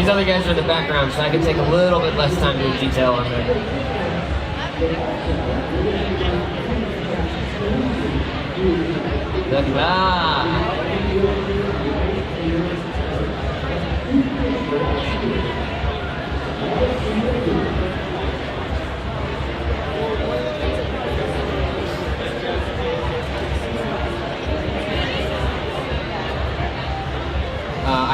other guys are in the background, so I can take a little bit less time to detail on them. Look at that.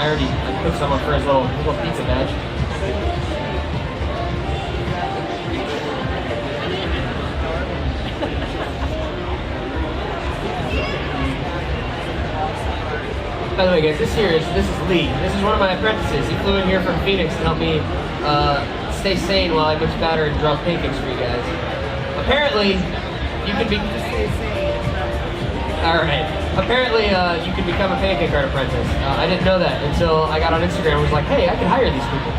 I put someone for his little pizza badge. By the way, guys, this is Lee. This is one of my apprentices. He flew in here from Phoenix to help me stay sane while I mix batter and draw pancakes for you guys. Apparently, you can be. All right. Apparently, you can become a pancake art apprentice. I didn't know that until I got on Instagram and was like, hey, I can hire these people.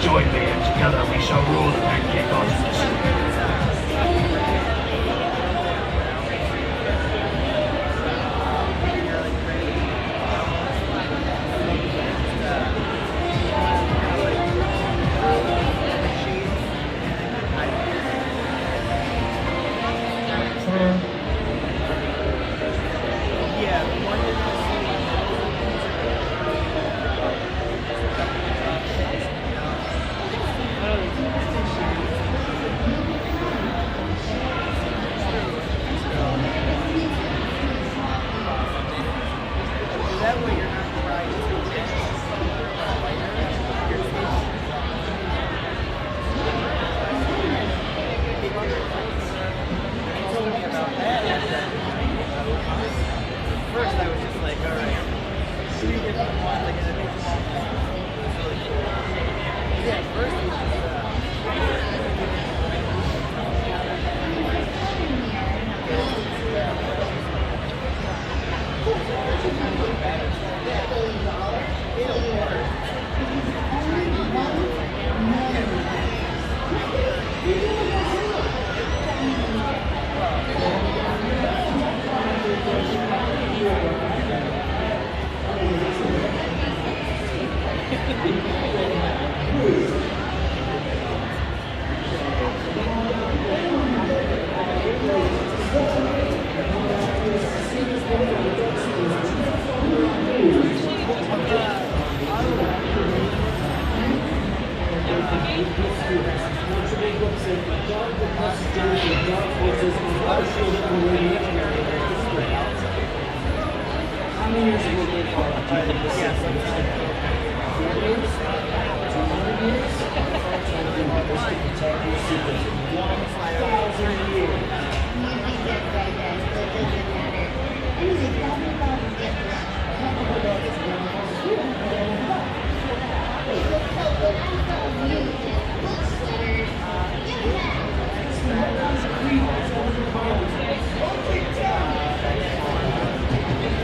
Join me and together we shall rule the pancake art industry.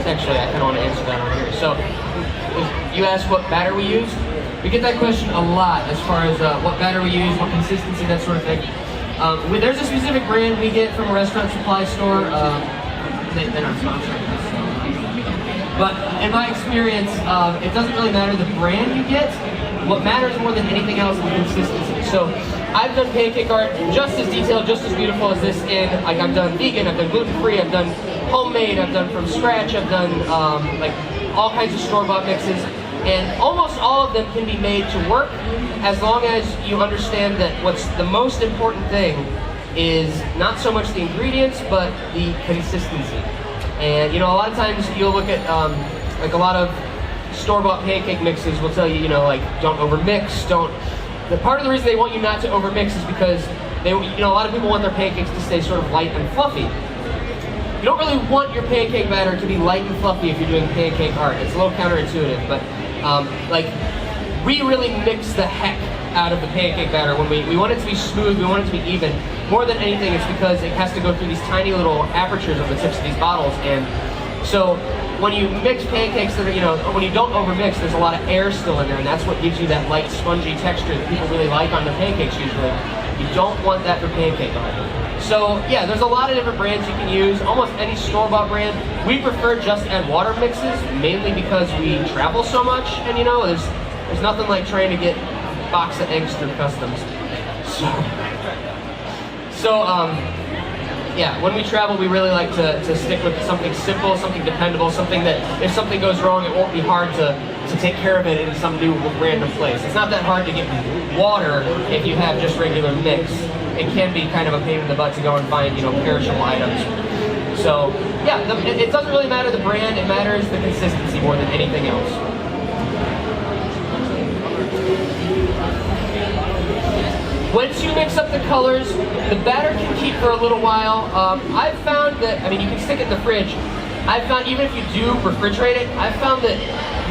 Actually, I kind of want to answer that over here. So, you asked what batter we use. We get that question a lot as far as what batter we use, what consistency, that sort of thing. There's a specific brand we get from a restaurant supply store. They're not sponsoring us. So. But in my experience, it doesn't really matter the brand you get. What matters more than anything else is the consistency. So I've done pancake art just as detailed, just as beautiful as this like I've done vegan, I've done gluten-free, I've done homemade, I've done from scratch, I've done like all kinds of store-bought mixes. And almost all of them can be made to work as long as you understand that what's the most important thing is not so much the ingredients, but the consistency. And a lot of times you'll look at like a lot of store-bought pancake mixes will tell you, like don't overmix, the part of the reason they want you not to overmix is because they, a lot of people want their pancakes to stay sort of light and fluffy. You don't really want your pancake batter to be light and fluffy if you're doing pancake art. It's a little counterintuitive, but like we really mix the heck out of the pancake batter when we want it to be smooth, we want it to be even. More than anything, it's because it has to go through these tiny little apertures on the tips of these bottles, and so when you mix pancakes that are, when you don't overmix, there's a lot of air still in there, and that's what gives you that light, spongy texture that people really like on the pancakes usually. You don't want that for pancake art. So yeah, there's a lot of different brands you can use, almost any store-bought brand. We prefer just add water mixes, mainly because we travel so much, and you know, there's nothing like trying to get a box of eggs through customs. So yeah, when we travel, we really like to stick with something simple, something dependable, something that if something goes wrong, it won't be hard to take care of it in some new random place. It's not that hard to get water if you have just regular mix. It can be kind of a pain in the butt to go and find, you know, perishable items. So yeah, it doesn't really matter the brand, it matters the consistency more than anything else. Once you mix up the colors, the batter can keep for a little while. I've found that, I mean, you can stick it in the fridge. I've found, even if you do refrigerate it, I've found that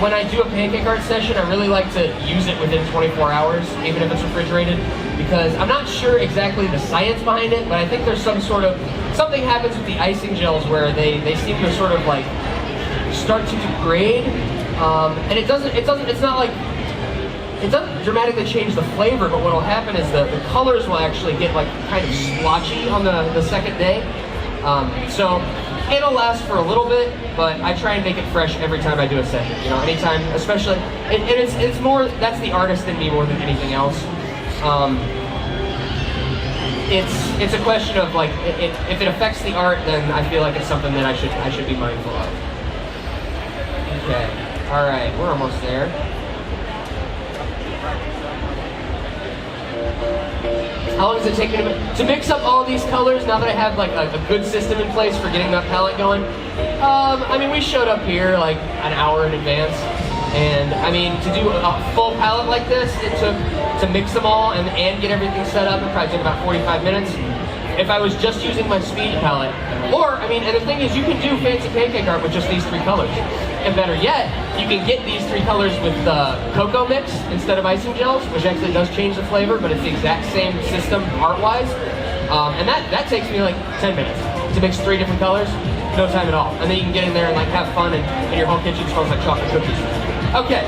when I do a pancake art session, I really like to use it within 24 hours, even if it's refrigerated, because I'm not sure exactly the science behind it, but I think there's some sort of, something happens with the icing gels where they seem to sort of like start to degrade, and it's not like, it doesn't dramatically change the flavor, but what will happen is the colors will actually get like kind of splotchy on the second day. So it'll last for a little bit, but I try and make it fresh every time I do a session. You know, anytime, especially, it's more, that's the artist in me more than anything else. It's a question of like, if it affects the art, then I feel like it's something that I should be mindful of. Okay, all right, we're almost there. How long does it take me to mix up all these colors now that I have like a good system in place for getting that palette going? I mean, we showed up here like an hour in advance, and I mean, to do a full palette like this, it took, to mix them all and get everything set up, it probably took about 45 minutes. If I was just using my speed palette, or, I mean, and the thing is, you can do fancy pancake art with just these three colors. And better yet, you can get these three colors with cocoa mix instead of icing gels, which actually does change the flavor, but it's the exact same system art-wise. And that takes me like 10 minutes to mix three different colors, no time at all. And then you can get in there and like have fun, and your whole kitchen smells like chocolate cookies. Okay,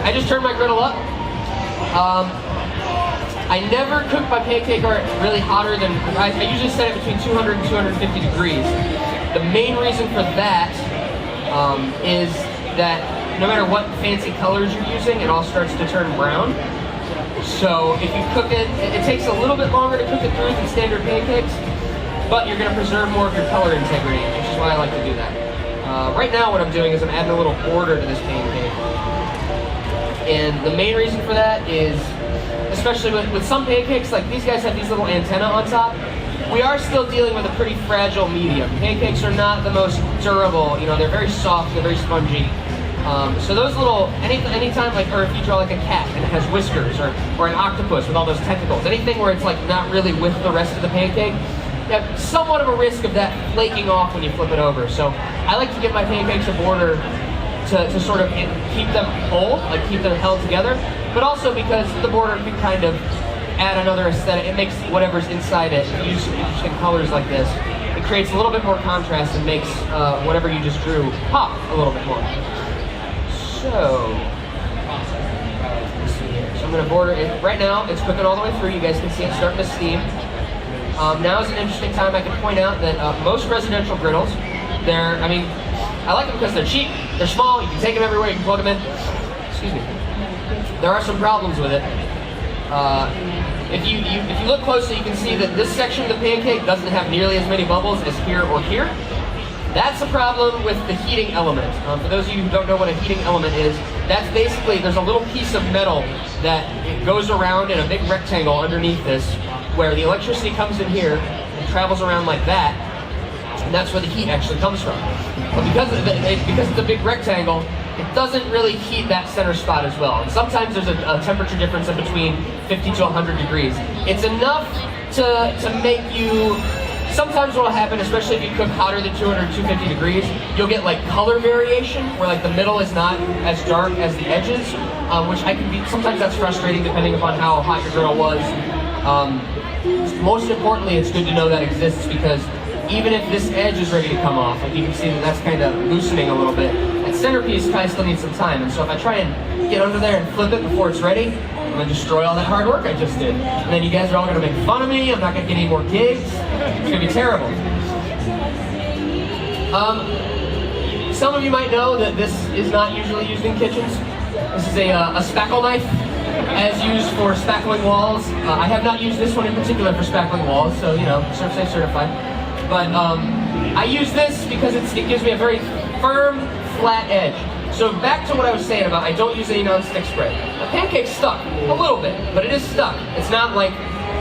I just turned my griddle up. I never cook my pancake art really hotter than, I usually set it between 200 and 250 degrees. The main reason for that is that no matter what fancy colors you're using, it all starts to turn brown. So if you cook it, it takes a little bit longer to cook it through than standard pancakes, but you're going to preserve more of your color integrity, which is why I like to do that. Right now what I'm doing is I'm adding a little border to this pancake. And the main reason for that is, especially with some pancakes, like these guys have these little antennae on top, we are still dealing with a pretty fragile medium. Pancakes are not the most durable, you know, they're very soft, they're very spongy. So those little, anytime like, or if you draw like a cat and it has whiskers, or an octopus with all those tentacles, anything where it's like not really with the rest of the pancake, you have somewhat of a risk of that flaking off when you flip it over. So I like to give my pancakes a border to sort of keep them whole, like keep them held together, but also because the border can kind of add another aesthetic. It makes whatever's inside it, if you use some interesting colors like this, it creates a little bit more contrast and makes whatever you just drew pop a little bit more. So, let's see here. So I'm going to border it. Right now, it's cooking all the way through. You guys can see it starting to steam. Now is an interesting time. I can point out that most residential griddles, I mean, I like them because they're cheap, they're small, you can take them everywhere, you can plug them in. Excuse me. There are some problems with it. If you look closely, you can see that this section of the pancake doesn't have nearly as many bubbles as here or here. That's a problem with the heating element. For those of you who don't know what a heating element is, that's basically, there's a little piece of metal that it goes around in a big rectangle underneath this, where the electricity comes in here and travels around like that, and that's where the heat actually comes from. But because it's a big rectangle, it doesn't really heat that center spot as well. And sometimes there's a temperature difference of between 50 to 100 degrees. It's enough to make you, sometimes what will happen, especially if you cook hotter than 200, 250 degrees, you'll get like color variation, where like the middle is not as dark as the edges, which sometimes that's frustrating depending upon how hot your griddle was. Most importantly, it's good to know that exists, because even if this edge is ready to come off, like you can see that that's kind of loosening a little bit, that centerpiece probably still needs some time. And so if I try and get under there and flip it before it's ready, I'm gonna destroy all that hard work I just did. And then you guys are all gonna make fun of me. I'm not gonna get any more gigs. It's gonna be terrible. Some of you might know that this is not usually used in kitchens. This is a spackle knife, as used for spackling walls. I have not used this one in particular for spackling walls, so you know, ServSafe certified. But I use this because it gives me a very firm, flat edge. So back to what I was saying about I don't use any non-stick spray. The Pancake's stuck a little bit, but it is stuck. It's not like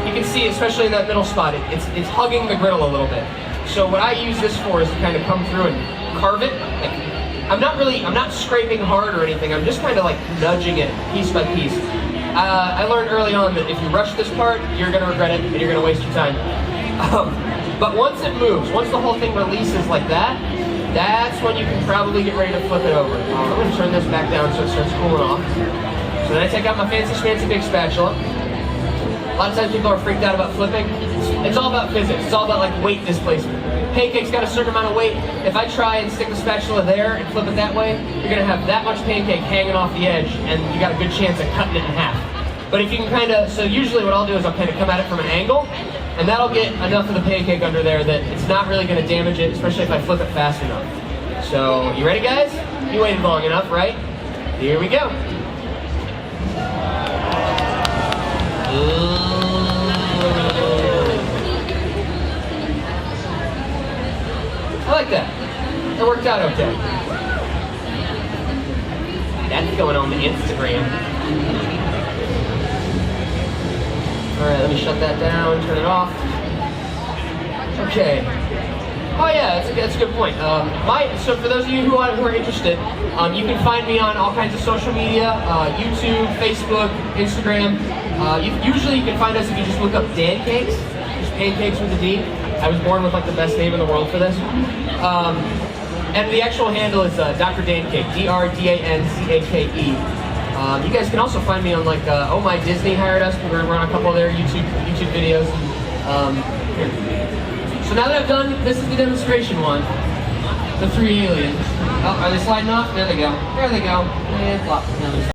you can see, especially in that middle spot. It's hugging the griddle a little bit. So what I use this for is to kind of come through and carve it. Like, I'm not scraping hard or anything. I'm just kind of like nudging it piece by piece. I learned early on that if you rush this part, you're gonna regret it and you're gonna waste your time. But once it moves, once the whole thing releases like that, that's when you can probably get ready to flip it over. I'm gonna turn this back down so it starts cooling off. So then I take out my fancy schmancy big spatula. A lot of times people are freaked out about flipping. It's all about physics. It's all about like weight displacement. Pancake's got a certain amount of weight. If I try and stick the spatula there and flip it that way, you're gonna have that much pancake hanging off the edge, and you got a good chance of cutting it in half. But if you can kind of, so usually what I'll do is I'll kind of come at it from an angle, and that'll get enough of the pancake under there that it's not really gonna damage it, especially if I flip it fast enough. So, you ready guys? You waited long enough, right? Here we go. I like that. It worked out okay. That's going on the Instagram. Alright, let me shut that down, turn it off. Okay. Oh yeah, that's a good point. So for those of you who are interested, you can find me on all kinds of social media, YouTube, Facebook, Instagram. Usually you can find us if you just look up Dancakes, just Pancakes with a D. I was born with like the best name in the world for this. And the actual handle is Dr. Dancake, D-R-D-A-N-C-A-K-E. You guys can also find me on like, Oh My Disney hired us. We're on a couple of their YouTube videos. Here. So now that I've done, this is the demonstration one. The 3 aliens. Oh, are they sliding off? There they go. There they go. And flop.